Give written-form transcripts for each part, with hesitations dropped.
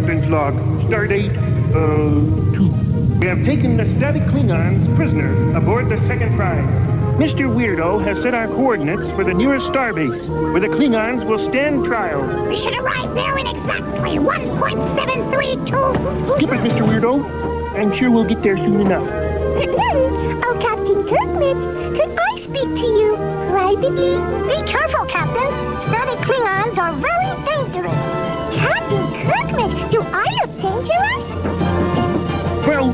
Captain's log. Stardate, 2. We have taken the static Klingons prisoner aboard the second prize. Mr. Weirdo has set our coordinates for the nearest starbase, where the Klingons will stand trial. We should arrive there in exactly 1.732. Skip it, Mr. Weirdo. I'm sure we'll get there soon enough. Oh, Captain Kirkman, could I speak to you privately? Be careful, Captain. Static Klingons are very dangerous. Captain Kirkman, do I look dangerous? Well,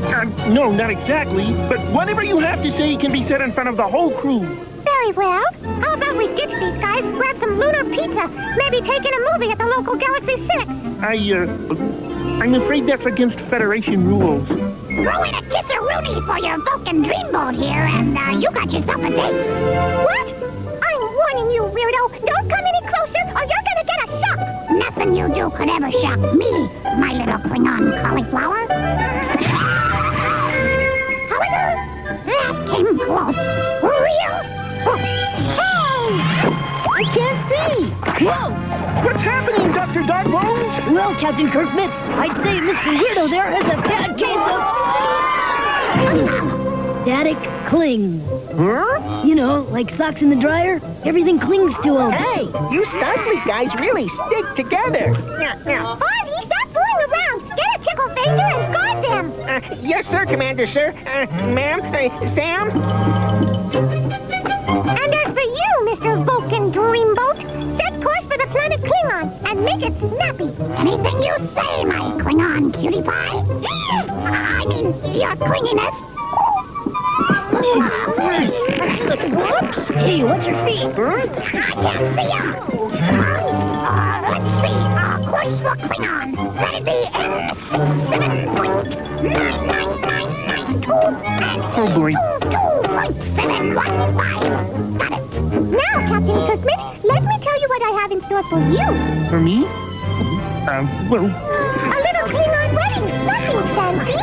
no, not exactly. But whatever you have to say can be said in front of the whole crew. Very well. How about we ditch these guys, grab some lunar pizza, maybe take in a movie at the local Galaxy 6? I'm afraid that's against Federation rules. Throw in a kiss-a-rooney for your Vulcan dreamboat here, and you got yourself a date. What? I'm warning you, weirdo. Don't come any closer, or you're gonna get a shock. Nothing you do could ever shock me, my little Klingon cauliflower. However, that came close. Real. Hey! I can't see! Whoa! What's happening, Dr. Dogbones? Well, Captain Kirkman, I'd say Mr. Weirdo there has a bad case of... static cling. Huh? You know, like socks in the dryer, everything clings to them. Hey, you Starfleet guys really stick together. Barney, stop fooling around. Get a tickle finger and guard them. Yes, sir, Commander, sir. Ma'am, Sam? And as for you, Mr. Vulcan Dreamboat, set course for the planet Klingon and make it snappy. Anything you say, my Klingon cutie pie. I mean, your clinginess. Whoops! Hey, what's your feet? I can't see ya. Let's see. Course for Klingon. That'd be N7.99992 and Oh, boy. 2.715. Got it. Now, Captain Kirkman, let me tell you what I have in store for you. For me? Well, A little Klingon wedding. Nothing fancy. A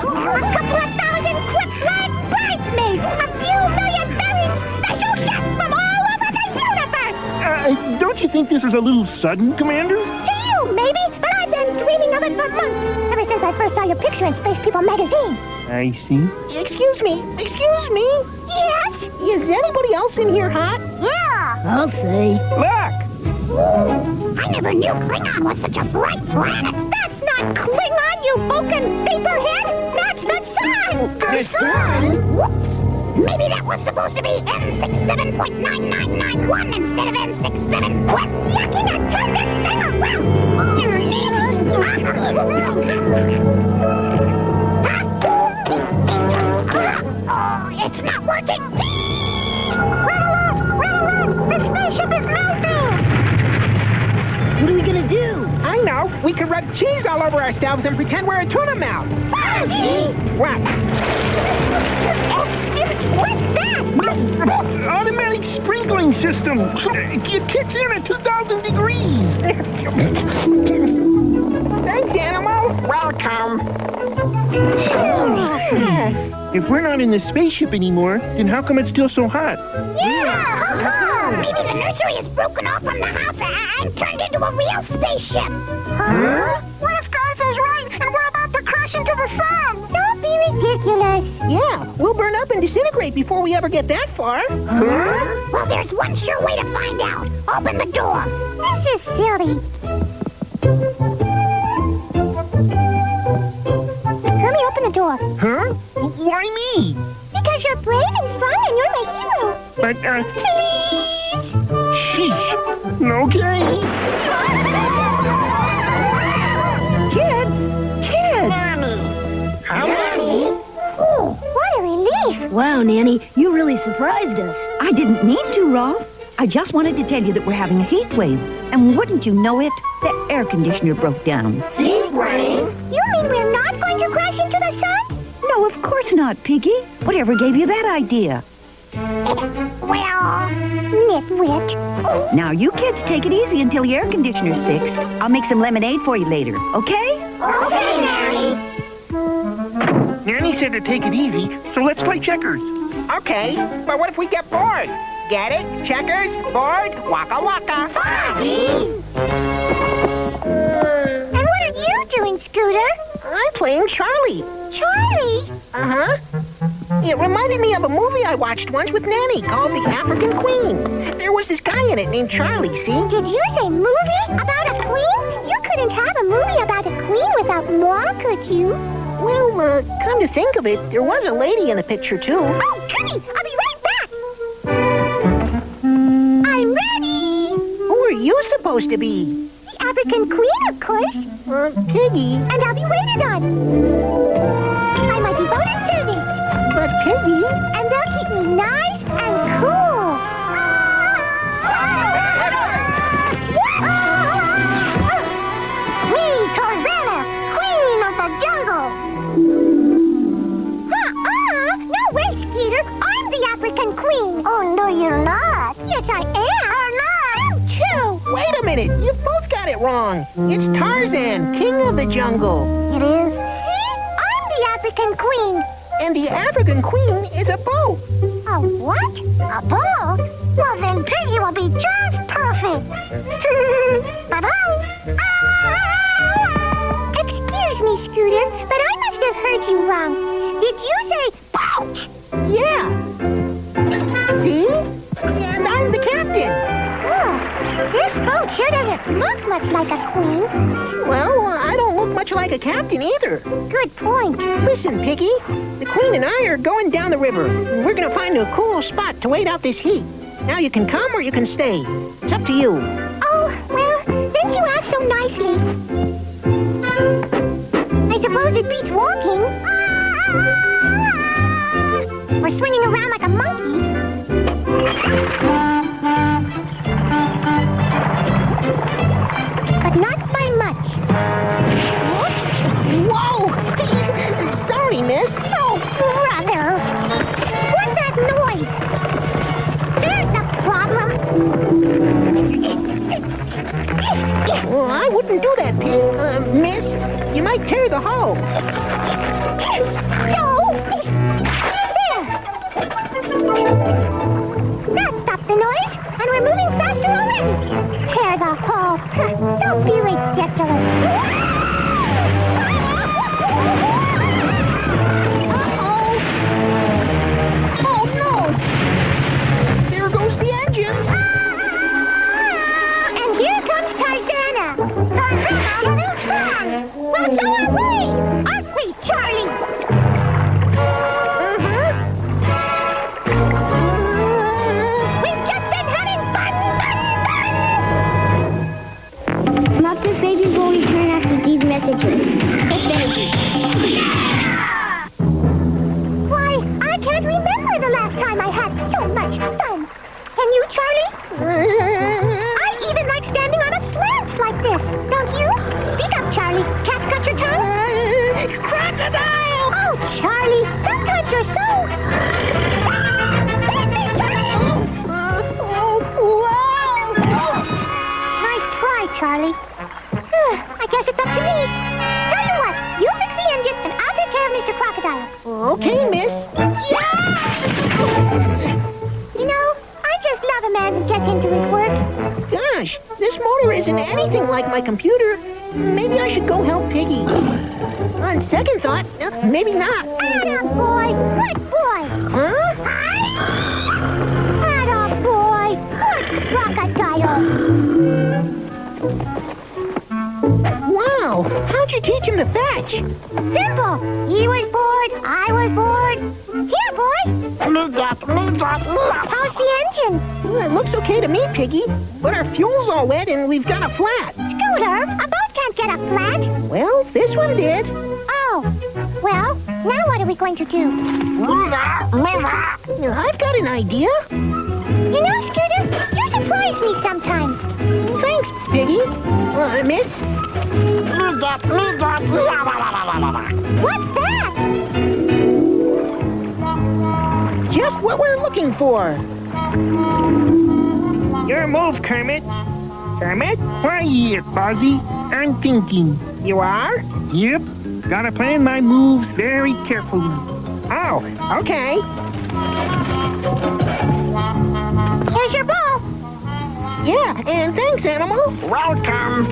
couple of thousand quick-flag bridesmaids. A few million very special guests from all over the universe. don't you think this is a little sudden, Commander? To you, maybe, but I've been dreaming of it for months. Ever since I first saw your picture in Space People magazine. I see. Excuse me. Yes? Is anybody else in here hot? Yeah. I'll say. Look! I never knew Klingon was such a bright planet. That's not Klingon, you Vulcan paperhead. That's the sun. The sun? Whoops. Maybe that was supposed to be N67.9991 instead of N67. Quit yucking and turn this thing around. Oh, it's not working. Run along. The spaceship is melting. What are we gonna do? I know. We could rub cheese all over ourselves and pretend we're a tuna mouth. Barney! What? What's that? Automatic sprinkling system. It kicks in at 2,000 degrees. Thanks, animal. Welcome. If we're not in the spaceship anymore, then how come it's still so hot? Yeah! Maybe the nursery is broken off from the house and turned into a real spaceship. Huh? What if Garzo's right and we're about to crash into the sun? Don't be ridiculous. Yeah, we'll burn up and disintegrate before we ever get that far. Huh? Well, there's one sure way to find out. Open the door. This is silly. Let me open the door. Huh? Why me? Because you're brave and fun and you're my hero. But, Please? sheesh. Okay. Kids! Oh, what a relief. Wow, Nanny, you really surprised us. I didn't need to, Rolf. I just wanted to tell you that we're having a heat wave. And wouldn't you know it, the air conditioner broke down. Heat wave? You mean we're not going to crash into the sun? No, of course not, Piggy. Whatever gave you that idea? Well, nitwit. Now, you kids take it easy until the air conditioner's fixed. I'll make some lemonade for you later, okay? Okay, Nanny. Nanny said to take it easy, so let's play checkers. Okay, but what if we get bored? Get it? Checkers, bored, waka waka. Bobby! And what are you doing, Scooter? I watched once with Nanny called The African Queen. There was this guy in it named Charlie, see? Did you say movie about a queen? You couldn't have a movie about a queen without moi, could you? Well, come to think of it, there was a lady in the picture, too. Oh, Kenny, I'll be right back. I'm ready. Who are you supposed to be? The African queen, of course. Piggy. And I'll be waited on. I might be voted servant. But Piggy... And they'll keep me nice and cool. Me, Tarzana, queen of the jungle. No way, Skeeter. I'm the African queen. Oh, no, you're not. Yes, I am. Or not. I'm too. Wait a minute, you both got it wrong. It's Tarzan, king of the jungle. It is. See? I'm the African queen. And the African queen is a boat. A what? A boat? Well, then Piggy will be just perfect. Bye-bye. Excuse me, Scooter, but I must have heard you wrong. Did you say boat? Yeah. See? And I'm the captain. Oh, this boat sure doesn't look much like a queen. Well, I don't look much like a captain either. Good point. Listen, Piggy, the queen and I are going down the river. We're going to find a cool spot to wait out this heat. Now you can come or you can stay. It's up to you. Oh, well, since you asked so nicely, I suppose it beats walking. Or swinging around like a monkey. But not by much. Whoops! Whoa! Sorry, miss. Oh, brother! What's that noise? There's the problem. Well, I wouldn't do that, miss. You might tear the hull. No! There! That stopped the noise, and we're moving faster already. Tear the hull. Don't be ridiculous. Oh, no! There goes the engine. And here comes Tarzana. What's our way? Aren't we, Charlie? We've just been having fun! Muppet babies will return after these messages. Why, I can't remember the last time I had so much fun. Can you, Charlie? I even like standing on a slant like this, don't you? Speak up, Charlie. Cat cut your tongue? Crocodile! Oh, Charlie, sometimes you're so... Nice try, Charlie. I guess it's up to me. Tell you what, you fix the engine and I'll take care of Mr. Crocodile. Okay, miss. You know, I just love a man who gets into his work. Gosh, this motor isn't anything like my computer. Maybe I should go help Piggy. On second thought, maybe not. Atta boy, good boy. Huh? Atta boy, good crocodile. Wow, how'd you teach him to fetch? Simple. He was bored, I was bored. Here, boy. How's the engine? Well, it looks okay to me, Piggy. But our fuel's all wet and we've got a flat. Scooter, a boat can't get a flat. Well, this one did. Oh, well, now what are we going to do? I've got an idea. You know, Scooter, you surprise me sometimes. Thanks, Piggy. Miss? What's that? Just what we're looking for. Your move, Kermit. Kermit? Quiet, Fozzie. I'm thinking. You are? Yep. Gotta plan my moves very carefully. Oh, okay. Here's your ball. Yeah, and thanks, Animal. Welcome.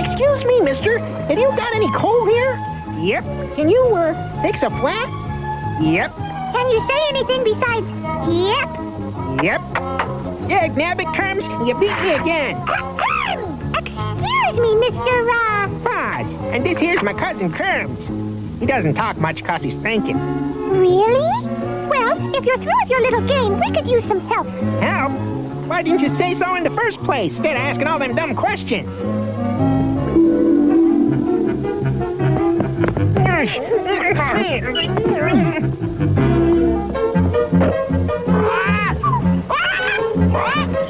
Excuse me, mister. Have you got any coal here? Yep. Can you, fix a flat? Yep. Can you say anything besides yep? Yep. Yeah, Nabbit Kerms, you beat me again. Excuse me, Mr. Pause. And this here's my cousin Kerms. He doesn't talk much 'cause he's thinking. Really? Well, if you're through with your little game, we could use some help. Help? Why didn't you say so in the first place, instead of asking all them dumb questions?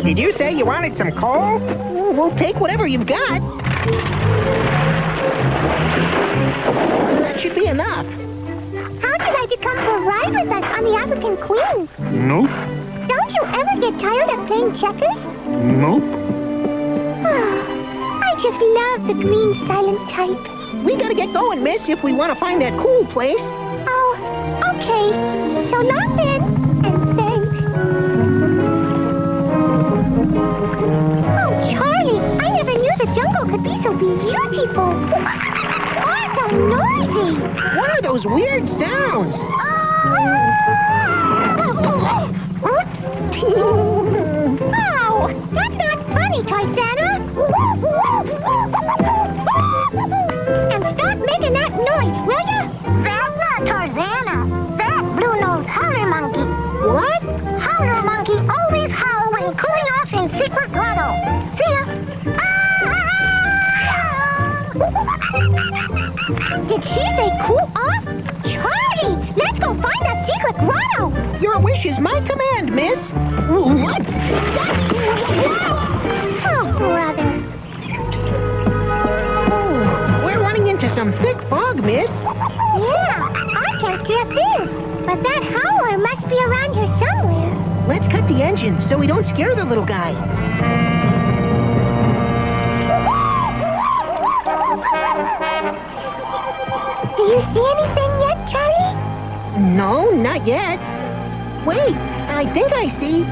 Did you say you wanted some coal? We'll take whatever you've got. That should be enough. How'd you like to come for a ride with us on the African Queen? Nope. Don't you ever get tired of playing checkers? Nope. I just love the green silent type. We gotta get going, miss, if we want to find that cool place. Oh, okay. So long then, and thanks. Oh, Charlie, I never knew the jungle could be so beautiful. Or so noisy. What are those weird sounds? Oh, that's not funny, Tarzana. And stop making that noise, will you? That's not Tarzana. That's Blue-Nosed Howler Monkey. What? Howler Monkey always howl when cooling off in Secret Grotto. See ya. Did she say cool off? Charlie, let's go find that secret grotto. Your wish is my command, miss. What? Oh, brother. Oh, we're running into some thick fog, miss. Yeah, I can't see a thing. But that howler must be around here somewhere. Let's cut the engine so we don't scare the little guy. Do you see anything yet, Charlie? No, not yet. Wait, I think I see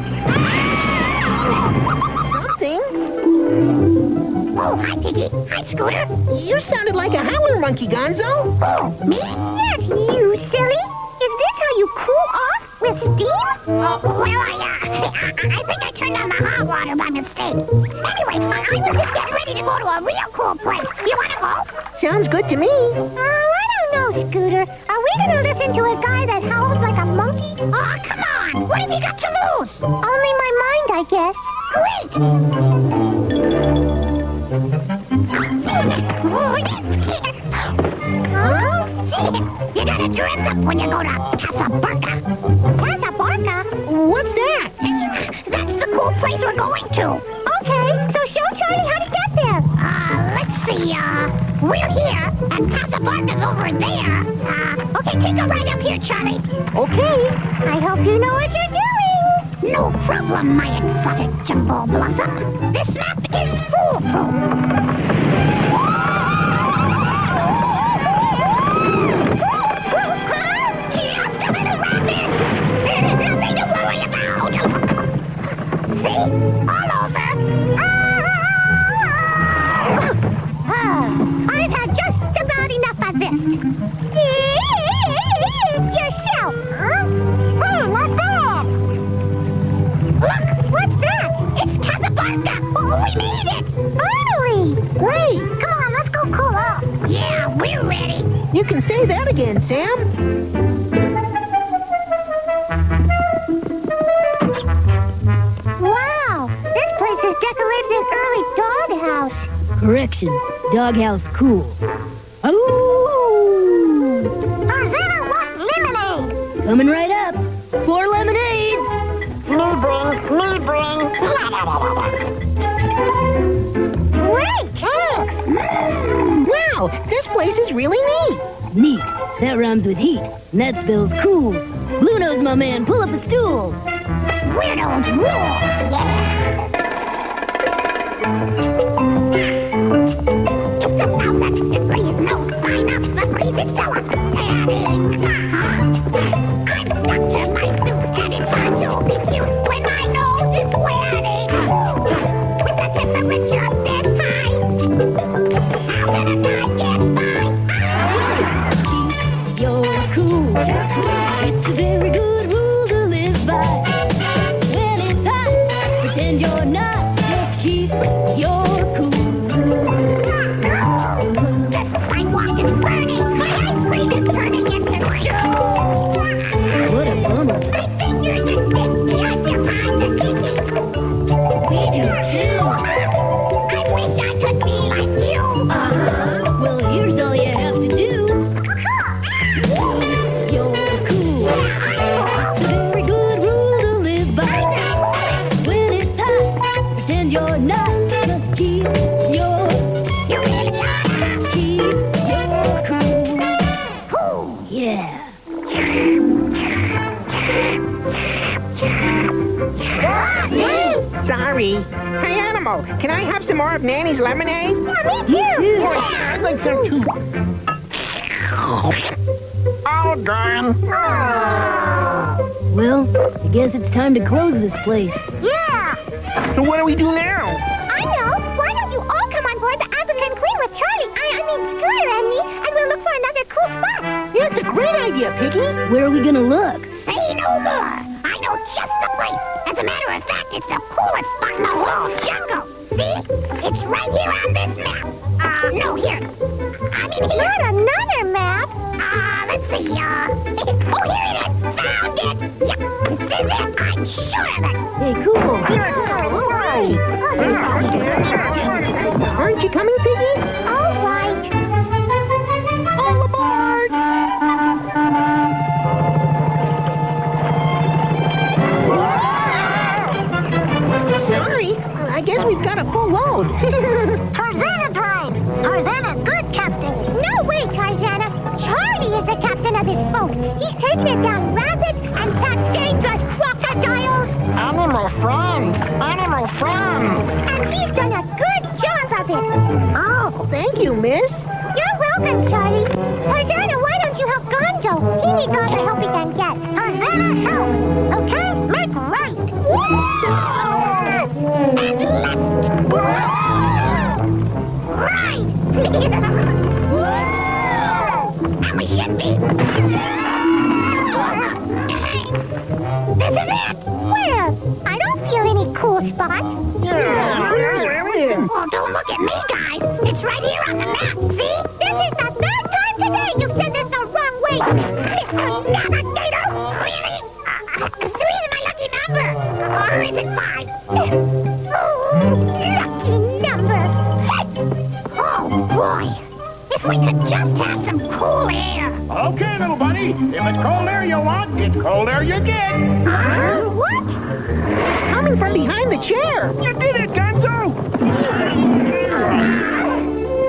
something. Oh, hi, Piggy. Hi, Scooter. You sounded like a howler monkey, Gonzo. Oh, me? Yes, you silly. Is this how you cool off with steam? Oh, well, I think I turned on the hot water by mistake. Anyway, I was just getting ready to go to a real cool place. You want to go? Sounds good to me. Oh, I don't know, Scooter. Are we going to listen to a guy that howls like a monkey? Oh, come on. What have you got to lose? Only my mind, I guess. Great. Huh? You gotta dress up when you go to Casablanca. Casablanca? What's that? That's the cool place we're going to. Okay, so show Charlie how to get there. Let's see, we're here, and Casablanca's over there. Okay, take a ride up here, Charlie. Okay. I hope you know what you're doing. No problem, my exotic Jumbo Blossom. This map is foolproof. See? All over. I've had just about enough of this. Yourself. Hey, not bad. Look, what's that? It's Casablanca. Oh, we made it. Finally. Great. Come on, let's go cool off. Yeah, we're ready. You can say that again, Sam. Wow, this place is decorated in early doghouse. Correction. Doghouse cool. Oh! Tarzana wants lemonade. Coming right up. 4 lemonades. Me bring. Great. Wow, this place is really neat. Neat. That rhymes with heat. And that spells cool. Blue Nose, my man, pull up a stool. Weirdos rule. Yeah. It's about that slippery no sign of slippery fella. I'm stuck to my suit and it's hard to be cute when my nose is sweating. With the temperature this high, how can a guy get by? Keep your cool. keep your cool. The sidewalk is burning. My ice cream is turning into stew. What a bummer. My fingers are sticky. I feel kind of sticky. We do too. I wish I could be like you. Well, here's all you have to do. You're cool. It's a very good rule to live by. When it's hot, pretend you're not. Just keep your cool. Yeah. Sorry. Hey, Animal, can I have some more of Nanny's lemonade? Yeah, me too. Oh, yeah, I'd like some too. All gone. Well, I guess it's time to close this place. Yeah. So what do we do now? I know. Why don't you all come on board the African Queen with Charlie? I mean, Scooter and me, and we'll look for another cool spot. Yeah, it's a great idea, Piggy. Where are we gonna look? Say no more. I know just the place. As a matter of fact, it's the coolest spot in the whole jungle. See? It's right here on this map. No, here. I mean, here. Not another map. Let's see. Oh, here it is. Found it. Yep, this is it. I'm sure of it. Hey, cool. Aren't you coming, Piggy? All right. All aboard! Sorry, I guess we've got a full load. Tarzana drive. Tarzana, good captain. No way, Tarzana. Charlie is the captain of his boat. He's taking it down rapids and past dangerous crocodiles. Animal friend! Animal friend! And he's done a good job of it. Oh, thank you, miss. You're welcome, Charlie. Tarzana, why don't you help Gonzo? He needs all the help he can get. Tarzana, help. Okay? Make right. And left. Right. And we should be. This is it. Where? I don't feel any cool spots. Well, don't look at me, guys. It's right here on the map, see? This is the third time today you've sent us the wrong way. Mr. Navigator, really? Three is my lucky number. Or is it five? Oh, lucky number. Oh, boy. If we could just have some cool air. Okay, little buddy. If it's cold air you want, it's cold air you get. What? It's coming from behind the chair. You did it, Gonzo!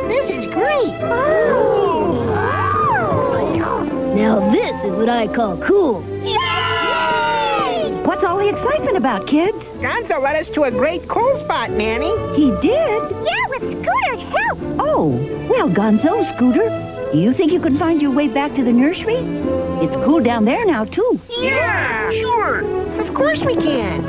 This is great. Now this is what I call cool. What's all the excitement about, kids? Gonzo led us to a great cool spot, Nanny. He did? Yeah, with Scooter's help. Oh, well, Gonzo, Scooter, do you think you can find your way back to the nursery? It's cool down there now, too. Yeah, sure. Of course we can.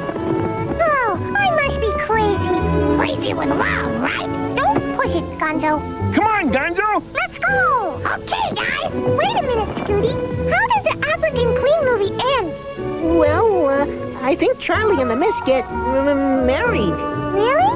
Oh, I must be crazy. Crazy with love, right? Don't push it, Gonzo. Come on, Gonzo. Let's go! Okay, guys. Wait a minute, Scooty. How does the African Queen movie end? Well, I think Charlie and the Miss get married. Really?